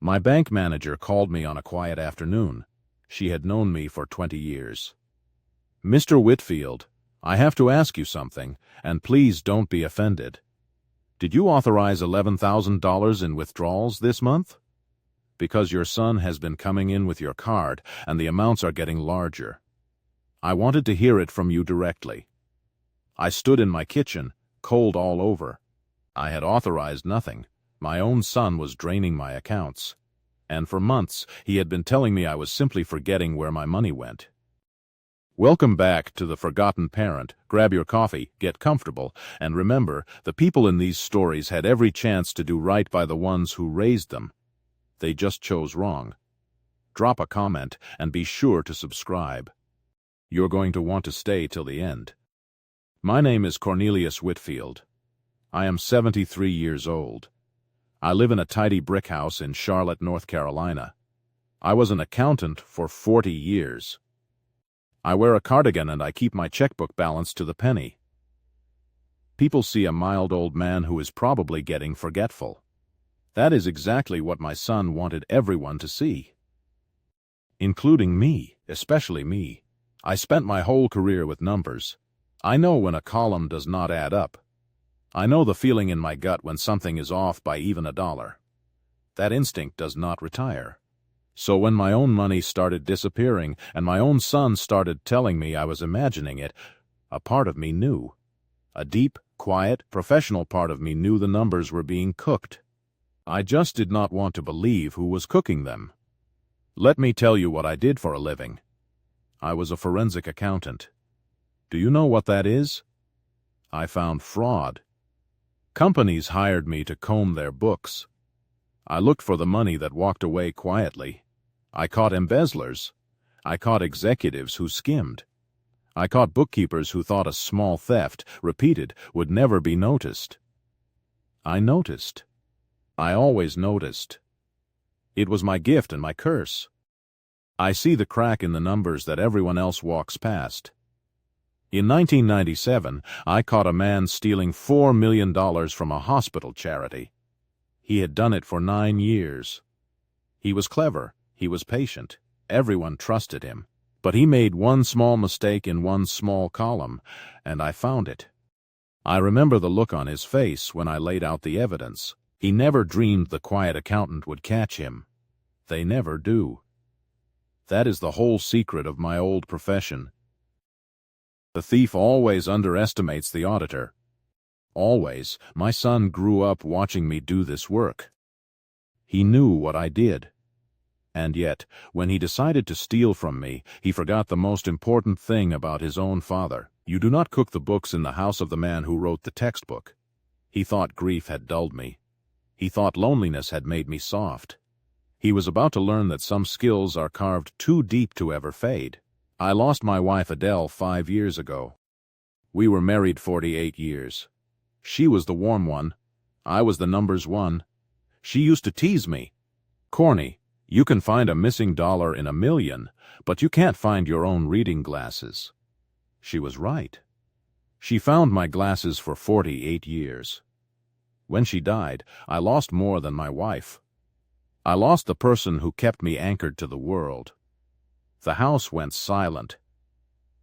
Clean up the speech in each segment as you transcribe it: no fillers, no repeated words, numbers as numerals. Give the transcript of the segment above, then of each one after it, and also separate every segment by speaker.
Speaker 1: My bank manager called me on a quiet afternoon. She had known me for 20 years. "Mr. Whitfield, I have to ask you something, and please don't be offended. Did you authorize $11,000 in withdrawals this month? Because your son has been coming in with your card, and the amounts are getting larger. I wanted to hear it from you directly." I stood in my kitchen, cold all over. I had authorized nothing. My own son was draining my accounts. And for months, he had been telling me I was simply forgetting where my money went. Welcome back to The Forgotten Parent. Grab your coffee, get comfortable, and remember, the people in these stories had every chance to do right by the ones who raised them. They just chose wrong. Drop a comment and be sure to subscribe. You're going to want to stay till the end. My name is Cornelius Whitfield. I am 73 years old. I live in a tidy brick house in Charlotte, North Carolina. I was an accountant for 40 years. I wear a cardigan and I keep my checkbook balance to the penny. People see a mild old man who is probably getting forgetful. That is exactly what my son wanted everyone to see. Including me, especially me. I spent my whole career with numbers. I know when a column does not add up. I know the feeling in my gut when something is off by even a dollar. That instinct does not retire. So when my own money started disappearing and my own son started telling me I was imagining it, a part of me knew. A deep, quiet, professional part of me knew the numbers were being cooked. I just did not want to believe who was cooking them. Let me tell you what I did for a living. I was a forensic accountant. Do you know what that is? I found fraud. Companies hired me to comb their books. I looked for the money that walked away quietly. I caught embezzlers. I caught executives who skimmed. I caught bookkeepers who thought a small theft, repeated, would never be noticed. I noticed. I always noticed. It was my gift and my curse. I see the crack in the numbers that everyone else walks past. In 1997, I caught a man stealing $4 million from a hospital charity. He had done it for 9 years. He was clever. He was patient. Everyone trusted him. But he made one small mistake in one small column, and I found it. I remember the look on his face when I laid out the evidence. He never dreamed the quiet accountant would catch him. They never do. That is the whole secret of my old profession. The thief always underestimates the auditor. Always. My son grew up watching me do this work. He knew what I did. And yet, when he decided to steal from me, he forgot the most important thing about his own father. You do not cook the books in the house of the man who wrote the textbook. He thought grief had dulled me. He thought loneliness had made me soft. He was about to learn that some skills are carved too deep to ever fade. I lost my wife Adele 5 years ago. We were married 48 years. She was the warm one. I was the numbers one. She used to tease me. "Corny, you can find a missing dollar in a million, but you can't find your own reading glasses." She was right. She found my glasses for 48 years. When she died, I lost more than my wife. I lost the person who kept me anchored to the world. The house went silent.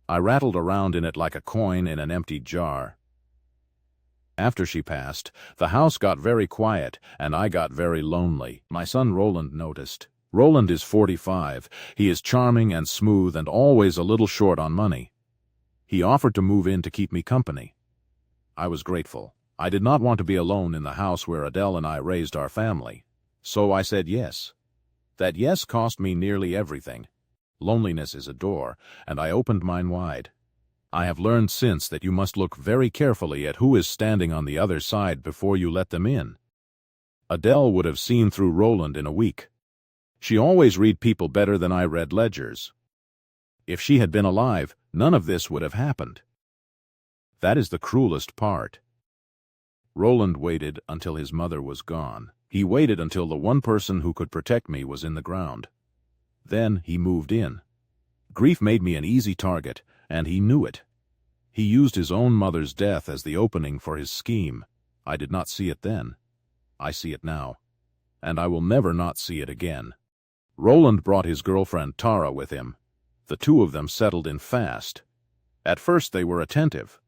Speaker 1: I rattled around in it like a coin in an empty jar. After she passed, the house got very quiet, and I got very lonely. My son Roland noticed. Roland is 45. He is charming and smooth and always a little short on money. He offered to move in to keep me company. I was grateful. I did not want to be alone in the house where Adele and I raised our family. So I said yes. That yes cost me nearly everything. Loneliness is a door, and I opened mine wide. I have learned since that you must look very carefully at who is standing on the other side before you let them in. Adele would have seen through Roland in a week. She always read people better than I read ledgers. If she had been alive, none of this would have happened. That is the cruelest part. Roland waited until his mother was gone. He waited until the one person who could protect me was in the ground. Then he moved in. Grief made me an easy target, and he knew it. He used his own mother's death as the opening for his scheme. I did not see it then. I see it now. and I will never not see it again. Roland brought his girlfriend Tara with him. The two of them settled in fast. At first they were attentive.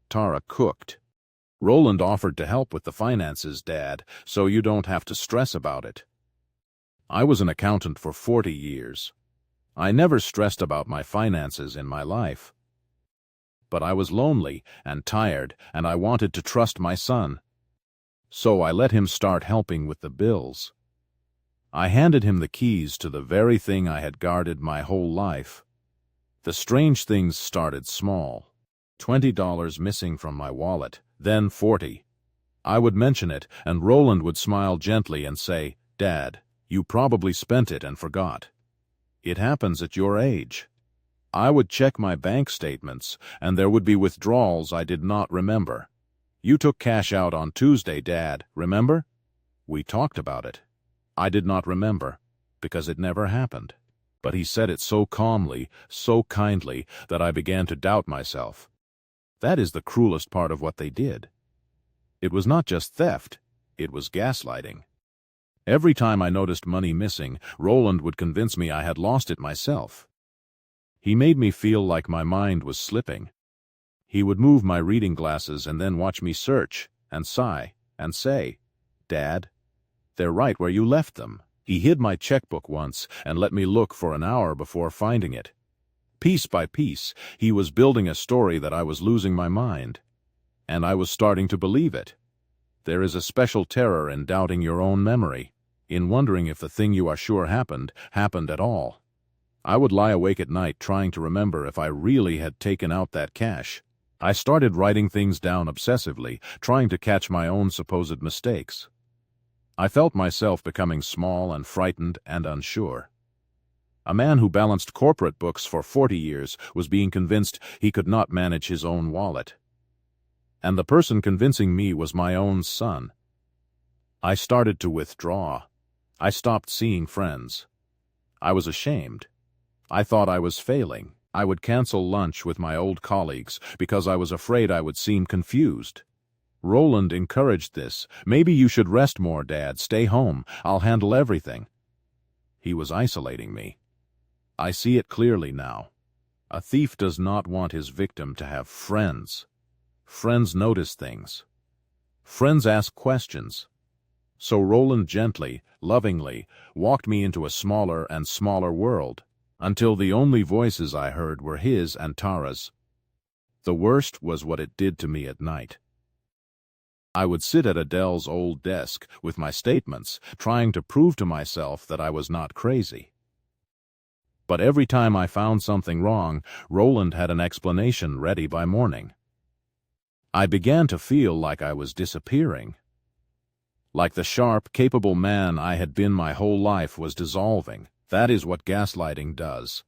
Speaker 1: Tara cooked. Roland offered to help with the finances, Dad, so you don't have to stress about it. I was an accountant for 40 years. I never stressed about my finances in my life. But I was lonely and tired, and I wanted to trust my son. So I let him start helping with the bills. I handed him the keys to the very thing I had guarded my whole life. The strange things started small. $20 missing from my wallet, then 40. I would mention it, and Roland would smile gently and say, "Dad, you probably spent it and forgot. It happens at your age." I would check my bank statements, and there would be withdrawals I did not remember. "You took cash out on Tuesday, Dad, remember?" We talked about it. I did not remember, because it never happened. But he said it so calmly, so kindly, that I began to doubt myself. That is the cruelest part of what they did. It was not just theft, it was gaslighting. Every time I noticed money missing, Roland would convince me I had lost it myself. He made me feel like my mind was slipping. He would move my reading glasses and then watch me search, and sigh, and say, "Dad, they're right where you left them." He hid my checkbook once and let me look for an hour before finding it. Piece by piece, he was building a story that I was losing my mind. And I was starting to believe it. There is a special terror in doubting your own memory, in wondering if the thing you are sure happened at all. I would lie awake at night trying to remember if I really had taken out that cash. I started writing things down obsessively, trying to catch my own supposed mistakes. I felt myself becoming small and frightened and unsure. A man who balanced corporate books for 40 years was being convinced he could not manage his own wallet. And the person convincing me was my own son. I started to withdraw. I stopped seeing friends. I was ashamed. I thought I was failing. I would cancel lunch with my old colleagues because I was afraid I would seem confused. Roland encouraged this. "Maybe you should rest more, Dad. Stay home. I'll handle everything." He was isolating me. I see it clearly now. A thief does not want his victim to have friends. Friends notice things. Friends ask questions. So Roland gently, lovingly, walked me into a smaller and smaller world, until the only voices I heard were his and Tara's. The worst was what it did to me at night. I would sit at Adele's old desk with my statements, trying to prove to myself that I was not crazy. But every time I found something wrong, Roland had an explanation ready by morning. I began to feel like I was disappearing. Like the sharp, capable man I had been my whole life was dissolving. That is what gaslighting does.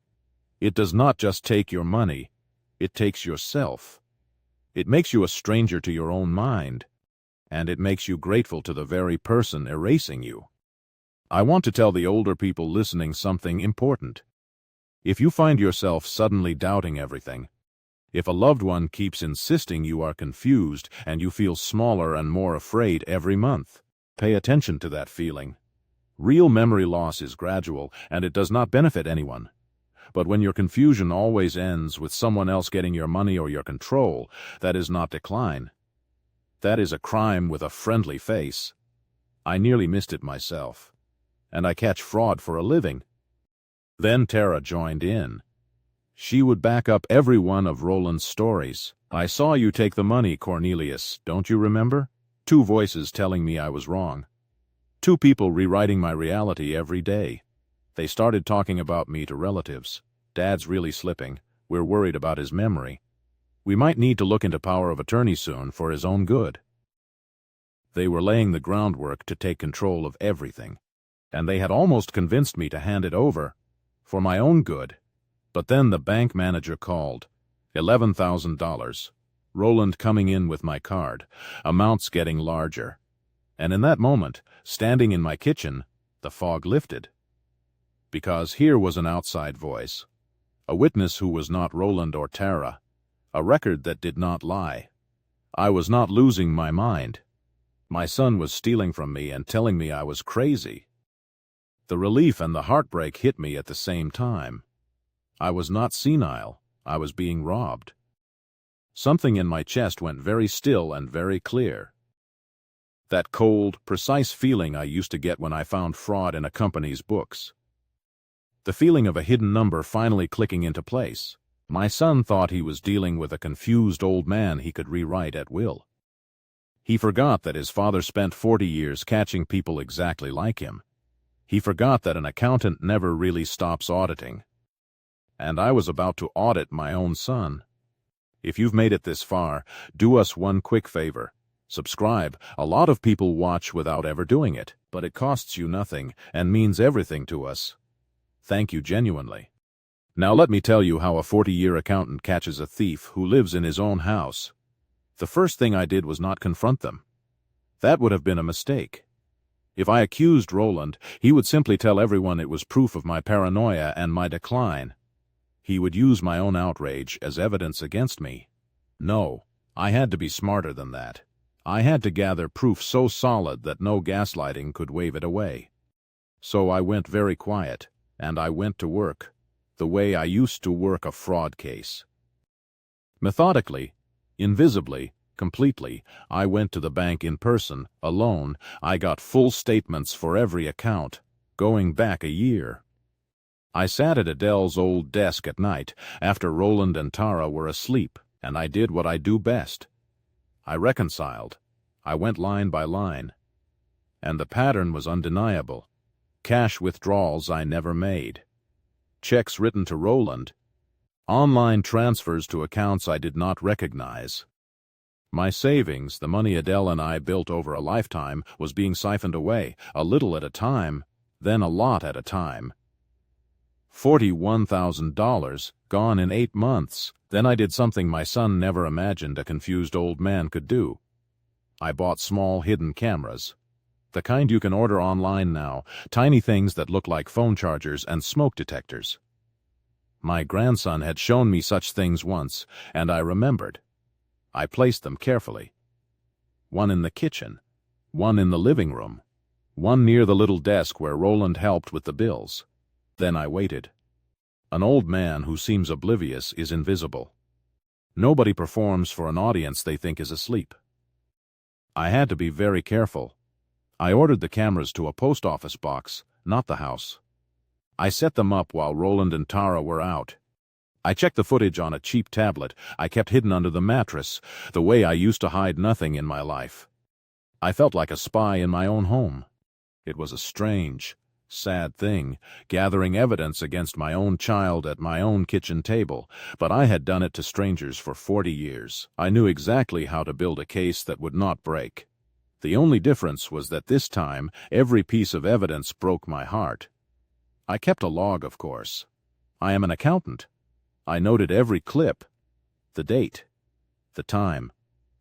Speaker 1: It does not just take your money, it takes yourself. It makes you a stranger to your own mind, and it makes you grateful to the very person erasing you. I want to tell the older people listening something important. If you find yourself suddenly doubting everything, if a loved one keeps insisting you are confused and you feel smaller and more afraid every month, pay attention to that feeling. Real memory loss is gradual, and it does not benefit anyone. But when your confusion always ends with someone else getting your money or your control, that is not decline. That is a crime with a friendly face. I nearly missed it myself. And I catch fraud for a living. Then Tara joined in. She would back up every one of Roland's stories. "I saw you take the money, Cornelius, don't you remember?" Two voices telling me I was wrong. Two people rewriting my reality every day. They started talking about me to relatives. "Dad's really slipping. We're worried about his memory. We might need to look into power of attorney soon for his own good." They were laying the groundwork to take control of everything, and they had almost convinced me to hand it over for my own good. But then the bank manager called. $11,000. Roland coming in with my card, amounts getting larger. And in that moment, standing in my kitchen, the fog lifted. Because here was an outside voice, a witness who was not Roland or Tara, a record that did not lie. I was not losing my mind. My son was stealing from me and telling me I was crazy. The relief and the heartbreak hit me at the same time. I was not senile. I was being robbed. Something in my chest went very still and very clear. That cold, precise feeling I used to get when I found fraud in a company's books. The feeling of a hidden number finally clicking into place. My son thought he was dealing with a confused old man he could rewrite at will. He forgot that his father spent 40 years catching people exactly like him. He forgot that an accountant never really stops auditing. And I was about to audit my own son. If you've made it this far, do us one quick favor. Subscribe. A lot of people watch without ever doing it, but it costs you nothing and means everything to us. Thank you genuinely. Now let me tell you how a 40-year accountant catches a thief who lives in his own house. The first thing I did was not confront them. That would have been a mistake. If I accused Roland, he would simply tell everyone it was proof of my paranoia and my decline. He would use my own outrage as evidence against me. No, I had to be smarter than that. I had to gather proof so solid that no gaslighting could wave it away. So I went very quiet, and I went to work, the way I used to work a fraud case. Methodically, invisibly, completely, I went to the bank in person, alone. I got full statements for every account, going back a year. I sat at Adele's old desk at night, after Roland and Tara were asleep, and I did what I do best. I reconciled. I went line by line. And the pattern was undeniable. Cash withdrawals I never made. Checks written to Roland. Online transfers to accounts I did not recognize. My savings, the money Adele and I built over a lifetime, was being siphoned away, a little at a time, then a lot at a time. $41,000 gone in 8 months. Then I did something my son never imagined a confused old man could do. I bought small hidden cameras. The kind you can order online now, tiny things that look like phone chargers and smoke detectors. My grandson had shown me such things once, and I remembered. I placed them carefully. One in the kitchen, one in the living room, one near the little desk where Roland helped with the bills. Then I waited. An old man who seems oblivious is invisible. Nobody performs for an audience they think is asleep. I had to be very careful. I ordered the cameras to a post office box, not the house. I set them up while Roland and Tara were out. I checked the footage on a cheap tablet I kept hidden under the mattress, the way I used to hide nothing in my life. I felt like a spy in my own home. It was a strange, sad thing, gathering evidence against my own child at my own kitchen table, but I had done it to strangers for 40 years. I knew exactly how to build a case that would not break. The only difference was that this time, every piece of evidence broke my heart. I kept a log, of course. I am an accountant. I noted every clip, the date, the time,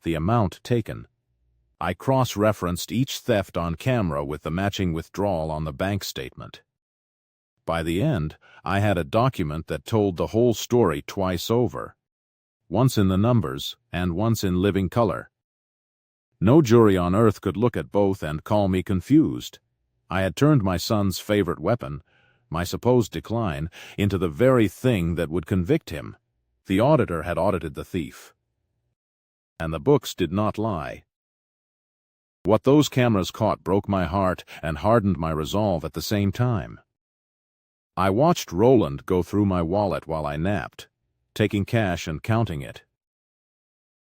Speaker 1: the amount taken. I cross-referenced each theft on camera with the matching withdrawal on the bank statement. By the end, I had a document that told the whole story twice over, once in the numbers and once in living color. No jury on earth could look at both and call me confused. I had turned my son's favorite weapon, my supposed decline, into the very thing that would convict him. The auditor had audited the thief. And the books did not lie. What those cameras caught broke my heart and hardened my resolve at the same time. I watched Roland go through my wallet while I napped, taking cash and counting it.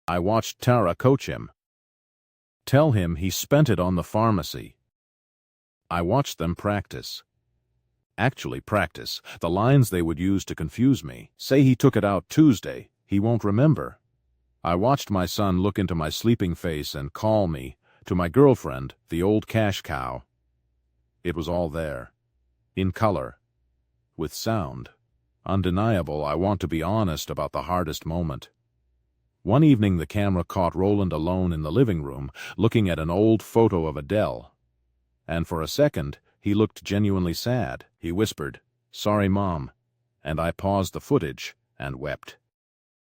Speaker 1: I watched Tara coach him. Tell him he spent it on the pharmacy. I watched them practice. Actually practice the lines they would use to confuse me. Say he took it out Tuesday, he won't remember. I watched my son look into my sleeping face and call me, to my girlfriend, the old cash cow. It was all there, in color, with sound. Undeniable. I want to be honest about the hardest moment. One evening the camera caught Roland alone in the living room, looking at an old photo of Adele. And for a second, he looked genuinely sad. He whispered, "Sorry, Mom," and I paused the footage and wept.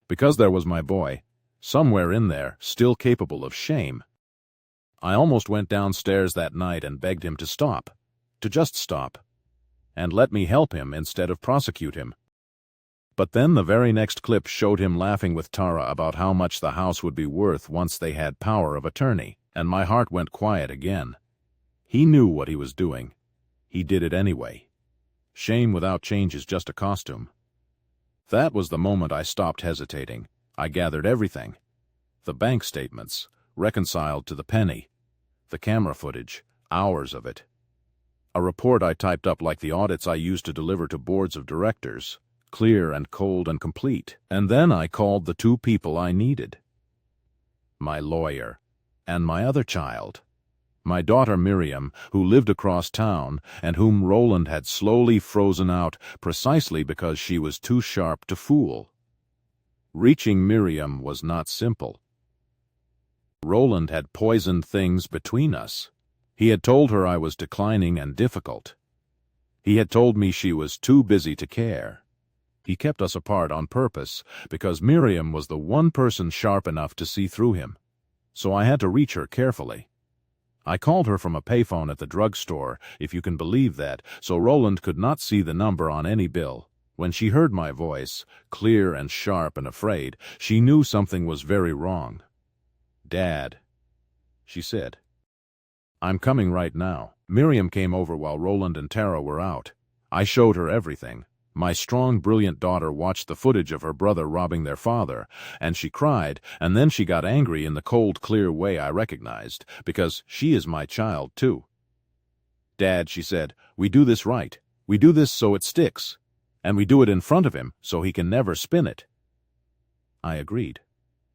Speaker 1: Because there was my boy, somewhere in there, still capable of shame. I almost went downstairs that night and begged him to stop, to just stop, and let me help him instead of prosecute him. But then the very next clip showed him laughing with Tara about how much the house would be worth once they had power of attorney, and my heart went quiet again. He knew what he was doing. He did it anyway. Shame without change is just a costume. That was the moment I stopped hesitating. I gathered everything. The bank statements, reconciled to the penny. The camera footage, hours of it. A report I typed up like the audits I used to deliver to boards of directors, clear and cold and complete. And then I called the two people I needed. My lawyer and my other child. My daughter Miriam, who lived across town and whom Roland had slowly frozen out precisely because she was too sharp to fool. Reaching Miriam was not simple. Roland had poisoned things between us. He had told her I was declining and difficult. He had told me she was too busy to care. He kept us apart on purpose because Miriam was the one person sharp enough to see through him. So I had to reach her carefully. I called her from a payphone at the drugstore, if you can believe that, so Roland could not see the number on any bill. When she heard my voice, clear and sharp and afraid, she knew something was very wrong. "Dad," she said. "I'm coming right now." Miriam came over while Roland and Tara were out. I showed her everything. My strong, brilliant daughter watched the footage of her brother robbing their father, and she cried, and then she got angry in the cold, clear way I recognized, because she is my child, too. "Dad," she said, "we do this right. We do this so it sticks. And we do it in front of him, so he can never spin it." I agreed.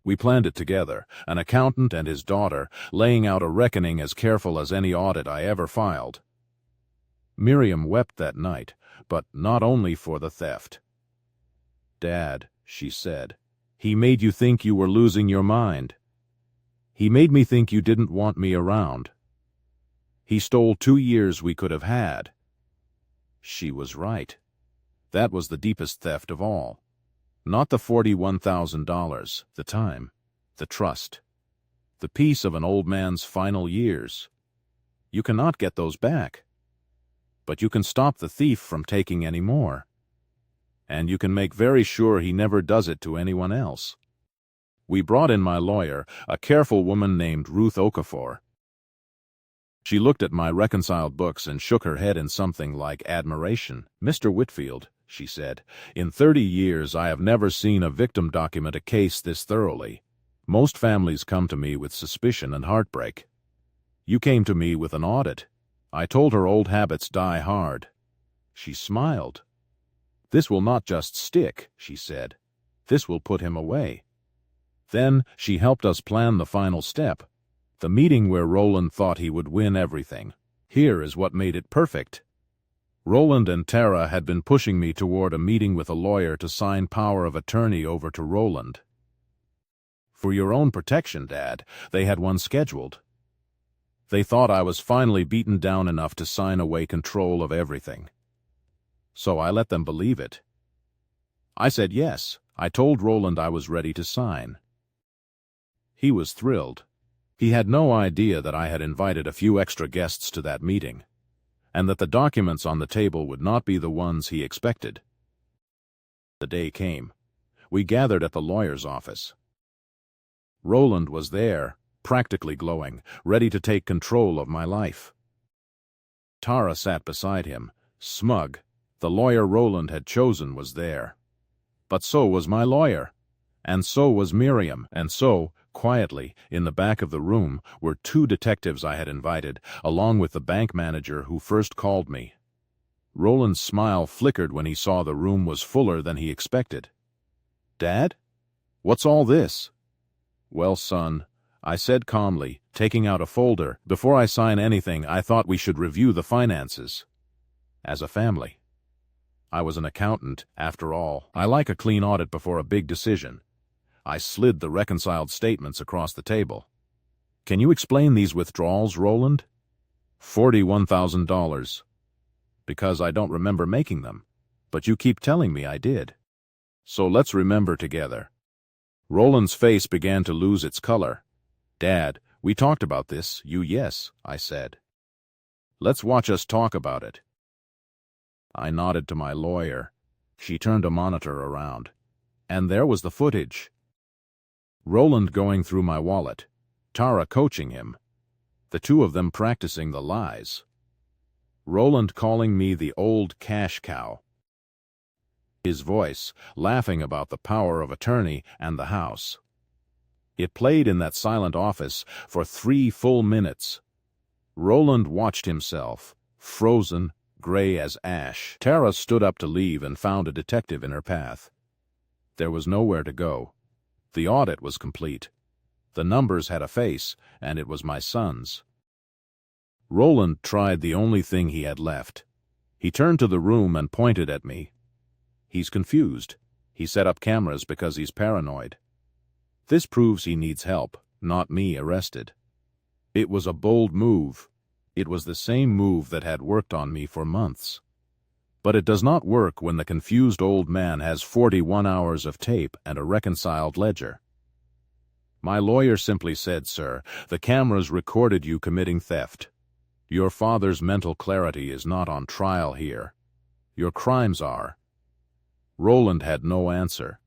Speaker 1: We planned it together, an accountant and his daughter, laying out a reckoning as careful as any audit I ever filed. Miriam wept that night, but not only for the theft. "Dad," she said, "he made you think you were losing your mind. He made me think you didn't want me around. He stole 2 years we could have had." She was right. That was the deepest theft of all. Not the $41,000, the time, the trust, the peace of an old man's final years. You cannot get those back. But you can stop the thief from taking any more. And you can make very sure he never does it to anyone else. We brought in my lawyer, a careful woman named Ruth Okafor. She looked at my reconciled books and shook her head in something like admiration. "Mr. Whitfield," she said, "in 30 years I have never seen a victim document a case this thoroughly. Most families come to me with suspicion and heartbreak. You came to me with an audit. I told her old habits die hard." She smiled. "This will not just stick," she said. "This will put him away." Then she helped us plan the final step, the meeting where Roland thought he would win everything. Here is what made it perfect. Roland and Tara had been pushing me toward a meeting with a lawyer to sign power of attorney over to Roland. For your own protection, Dad, they had one scheduled. They thought I was finally beaten down enough to sign away control of everything. So I let them believe it. I said yes. I told Roland I was ready to sign. He was thrilled. He had no idea that I had invited a few extra guests to that meeting, and that the documents on the table would not be the ones he expected. The day came. We gathered at the lawyer's office. Roland was there, practically glowing, ready to take control of my life. Tara sat beside him, smug. The lawyer Roland had chosen was there. But so was my lawyer. And so was Miriam. And so, quietly, in the back of the room, were 2 detectives I had invited, along with the bank manager who first called me. Roland's smile flickered when he saw the room was fuller than he expected. "Dad? What's all this?" "Well, son," I said calmly, taking out a folder, "before I sign anything, I thought we should review the finances. As a family. I was an accountant, after all. I like a clean audit before a big decision." I slid the reconciled statements across the table. "Can you explain these withdrawals, Roland?" $41,000. "Because I don't remember making them. But you keep telling me I did. So let's remember together." Roland's face began to lose its color. "Dad, We talked about this, yes, I said. Let's watch us talk about it. I nodded to my lawyer. She turned a monitor around. And there was the footage. Roland going through my wallet. Tara coaching him. The two of them practicing the lies. Roland calling me the old cash cow. His voice, laughing about the power of attorney and the house. It played in that silent office for 3 full minutes. Roland watched himself, frozen, gray as ash. Tara stood up to leave and found a detective in her path. There was nowhere to go. The audit was complete. The numbers had a face, and it was my son's. Roland tried the only thing he had left. He turned to the room and pointed at me. He's confused. He set up cameras because he's paranoid. This proves he needs help, not me arrested. It was a bold move. It was the same move that had worked on me for months. But it does not work when the confused old man has 41 hours of tape and a reconciled ledger. My lawyer simply said, "Sir, the cameras recorded you committing theft. Your father's mental clarity is not on trial here. Your crimes are." Roland had no answer.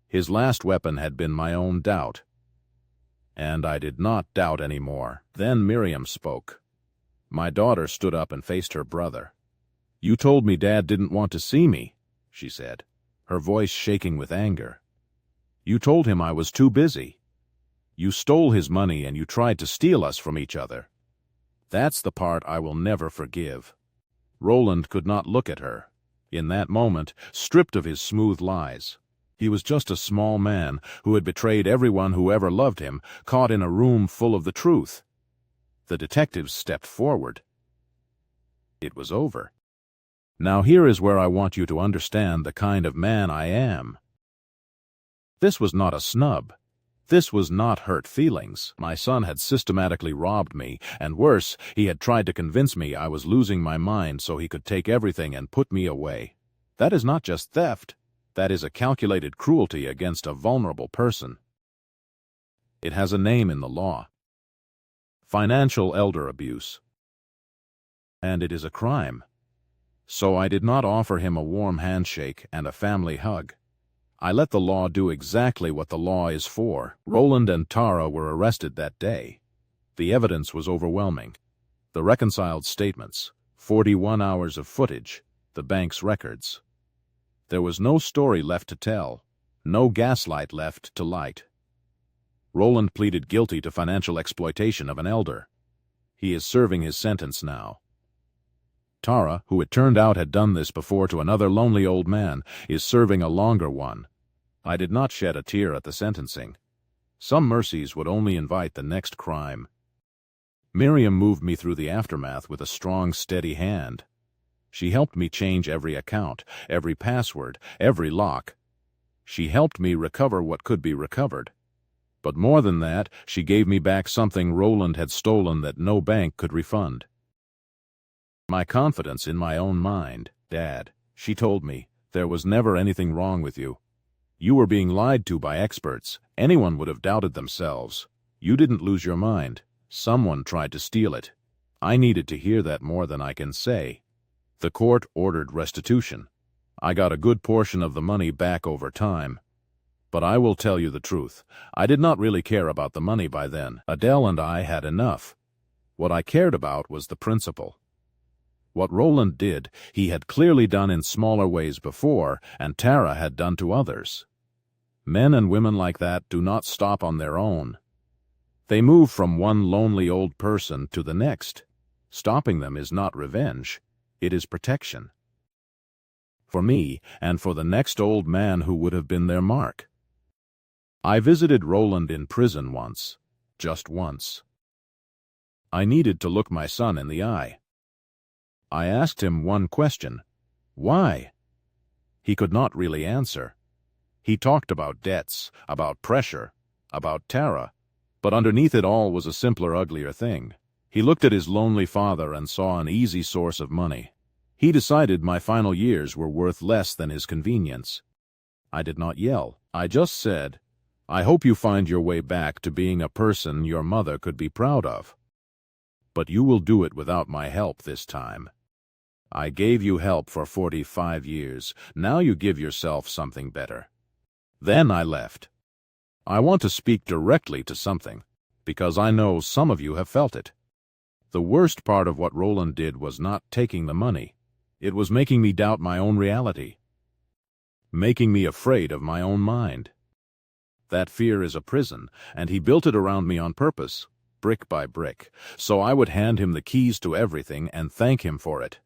Speaker 1: His last weapon had been my own doubt. And I did not doubt anymore. Then Miriam spoke. My daughter stood up and faced her brother. "You told me Dad didn't want to see me," she said, her voice shaking with anger. "You told him I was too busy. You stole his money and you tried to steal us from each other. That's the part I will never forgive." Roland could not look at her. In that moment, stripped of his smooth lies. He was just a small man who had betrayed everyone who ever loved him, caught in a room full of the truth. The detectives stepped forward. It was over. Now here is where I want you to understand the kind of man I am. This was not a snub. This was not hurt feelings. My son had systematically robbed me, and worse, he had tried to convince me I was losing my mind so he could take everything and put me away. That is not just theft. That is a calculated cruelty against a vulnerable person. It has a name in the law. Financial elder abuse. And it is a crime. So I did not offer him a warm handshake and a family hug. I let the law do exactly what the law is for. Roland and Tara were arrested that day. The evidence was overwhelming. The reconciled statements, 41 hours of footage, the bank's records. There was no story left to tell, no gaslight left to light. Roland pleaded guilty to financial exploitation of an elder. He is serving his sentence now. Tara, who it turned out had done this before to another lonely old man, is serving a longer one. I did not shed a tear at the sentencing. Some mercies would only invite the next crime. Miriam moved me through the aftermath with a strong, steady hand. She helped me change every account, every password, every lock. She helped me recover what could be recovered. But more than that, she gave me back something Roland had stolen that no bank could refund. My confidence in my own mind. "Dad," she told me, "there was never anything wrong with you. You were being lied to by experts. Anyone would have doubted themselves. You didn't lose your mind. Someone tried to steal it." I needed to hear that more than I can say. The court ordered restitution. I got a good portion of the money back over time. But I will tell you the truth. I did not really care about the money by then. Adele and I had enough. What I cared about was the principle. What Roland did, he had clearly done in smaller ways before, and Tara had done to others. Men and women like that do not stop on their own. They move from one lonely old person to the next. Stopping them is not revenge. It is protection. For me, and for the next old man who would have been their mark. I visited Roland in prison once. Just once. I needed to look my son in the eye. I asked him one question. Why? He could not really answer. He talked about debts, about pressure, about Tara, but underneath it all was a simpler, uglier thing. He looked at his lonely father and saw an easy source of money. He decided my final years were worth less than his convenience. I did not yell. I just said, I hope you find your way back to being a person your mother could be proud of. But you will do it without my help this time. I gave you help for 45 years. Now you give yourself something better." Then I left. I want to speak directly to something, because I know some of you have felt it. The worst part of what Roland did was not taking the money. It was making me doubt my own reality, making me afraid of my own mind. That fear is a prison, and he built it around me on purpose, brick by brick, so I would hand him the keys to everything and thank him for it.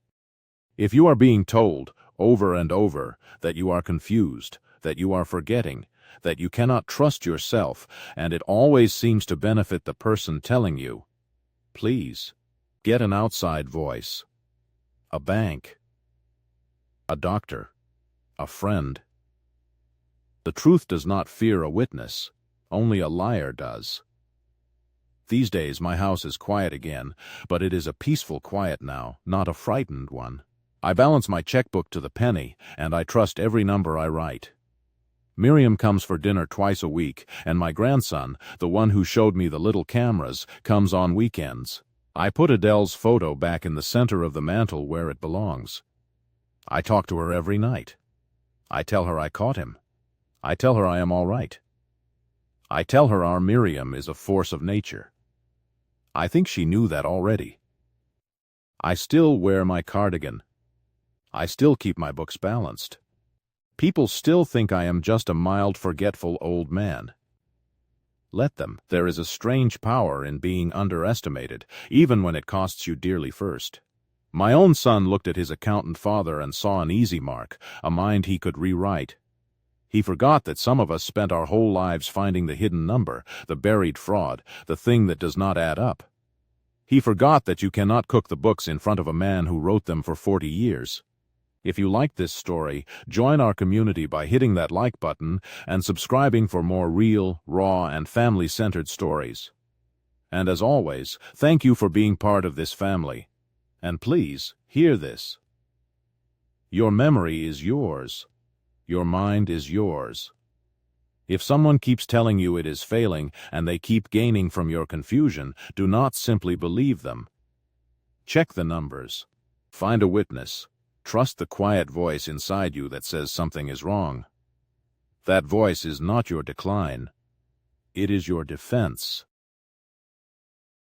Speaker 1: If you are being told, over and over, that you are confused, that you are forgetting, that you cannot trust yourself, and it always seems to benefit the person telling you, please, get an outside voice. A bank. A doctor. A friend. The truth does not fear a witness. Only a liar does. These days my house is quiet again, but it is a peaceful quiet now, not a frightened one. I balance my checkbook to the penny, and I trust every number I write. Miriam comes for dinner twice a week, and my grandson, the one who showed me the little cameras, comes on weekends. I put Adele's photo back in the center of the mantel where it belongs. I talk to her every night. I tell her I caught him. I tell her I am all right. I tell her our Miriam is a force of nature. I think she knew that already. I still wear my cardigan. I still keep my books balanced. People still think I am just a mild, forgetful old man. Let them. There is a strange power in being underestimated, even when it costs you dearly first. My own son looked at his accountant father and saw an easy mark, a mind he could rewrite. He forgot that some of us spent our whole lives finding the hidden number, the buried fraud, the thing that does not add up. He forgot that you cannot cook the books in front of a man who wrote them for 40 years. If you like this story, join our community by hitting that like button and subscribing for more real, raw, and family-centered stories. And as always, thank you for being part of this family. And please, hear this. Your memory is yours. Your mind is yours. If someone keeps telling you it is failing and they keep gaining from your confusion, do not simply believe them. Check the numbers. Find a witness. Trust the quiet voice inside you that says something is wrong. That voice is not your decline. It is your defense.